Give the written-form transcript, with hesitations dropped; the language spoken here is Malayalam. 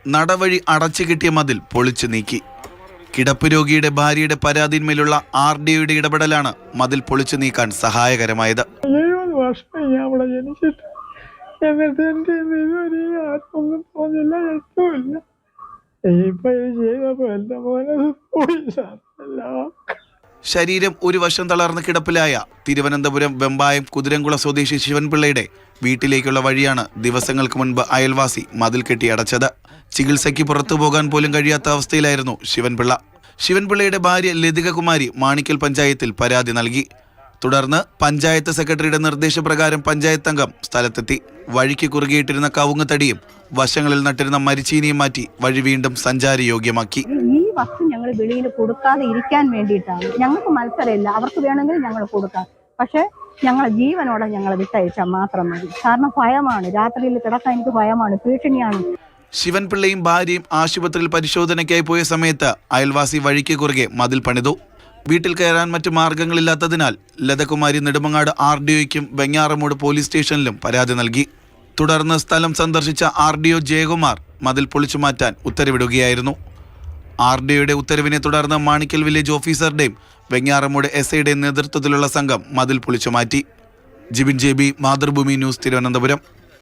നടവഴി അടച്ചു കിട്ടിയ മതിൽ പൊളിച്ചു നീക്കി. കിടപ്പ് രോഗിയുടെ ഭാര്യയുടെ പരാതിന്മേലുള്ള RDOയുടെ ഇടപെടലാണ് മതിൽ പൊളിച്ചു നീക്കാൻ സഹായകരമായത്. 7 വർഷം ഞാൻ അവിടെ ജനിച്ചിട്ട് എന്നിട്ട് എൻ്റെ ഇതുവരെ ആർക്കൊന്നും തോന്നില്ല, എത്തുമില്ല. ഇപ്പൊ ഇത് ചെയ്തപ്പോ എൻ്റെ മനസ്സ് പോയി സാർ. ശരീരം ഒരു വശം തളർന്ന് കിടപ്പിലായ തിരുവനന്തപുരം വെമ്പായം കുതിരംകുളം സ്വദേശി ശിവൻപിള്ളയുടെ വീട്ടിലേക്കുള്ള വഴിയാണ് ദിവസങ്ങൾക്ക് മുൻപ് അയൽവാസി മതിൽ കെട്ടി അടച്ചത്. ചികിത്സയ്ക്ക് പുറത്തു പോകാൻ പോലും കഴിയാത്ത അവസ്ഥയിലായിരുന്നു ശിവൻപിള്ള. ശിവൻപിള്ളയുടെ ഭാര്യ ലതികകുമാരി മാണിക്കൽ പഞ്ചായത്തിൽ പരാതി നൽകി. തുടർന്ന് പഞ്ചായത്ത് സെക്രട്ടറിയുടെ നിർദ്ദേശപ്രകാരം പഞ്ചായത്ത് അംഗം സ്ഥലത്തെത്തി. വഴിക്ക് കുറുകിയിട്ടിരുന്ന കവുങ്ങുതടിയും വശങ്ങളിൽ നട്ടിരുന്ന മരിച്ചീനിയും മാറ്റി വഴി വീണ്ടും സഞ്ചാരയോഗ്യമാക്കി. ഈ വസ്തു ഞങ്ങൾ വെളിയിൽ കൊടുക്കാതെ ഇരിക്കാൻ വേണ്ടിയിട്ടാണ്. ഞങ്ങൾക്ക് മത്സരമില്ല, അവർക്ക് വേണമെങ്കിൽ ഞങ്ങൾ കൊടുക്കാം. പക്ഷെ ഞങ്ങളെ ജീവനോടെ ഞങ്ങൾ വിട്ടയച്ചാൽ മാത്രം മതി. കാരണം ഭയമാണ്, രാത്രിയിൽ കിടക്കാൻ എനിക്ക് ഭയമാണ്, ഭീഷണിയാണ്. ശിവൻപിള്ളയും ഭാര്യയും ആശുപത്രിയിൽ പരിശോധനയ്ക്കായി പോയ സമയത്ത് അയൽവാസി വഴിക്ക് കുറുകെ മതിൽ പണിതു. വീട്ടിൽ കയറാൻ മറ്റു മാർഗങ്ങളില്ലാത്തതിനാൽ ലതകുമാരി നെടുമങ്ങാട് RDOയ്ക്കും വെഞ്ഞാറമൂട് പോലീസ് സ്റ്റേഷനിലും പരാതി നൽകി. തുടർന്ന് സ്ഥലം സന്ദർശിച്ച RDO ജയകുമാർ മതിൽ പൊളിച്ചു മാറ്റാൻ ഉത്തരവിടുകയായിരുന്നു. RDOയുടെ ഉത്തരവിനെ തുടർന്ന് മാണിക്കൽ വില്ലേജ് ഓഫീസറുടെയും വെഞ്ഞാറമൂട് SIയുടെയും നേതൃത്വത്തിലുള്ള സംഘം മതിൽ പൊളിച്ചു മാറ്റി. Jibin JB, Mathrubhumi news, Thiruvananthapuram.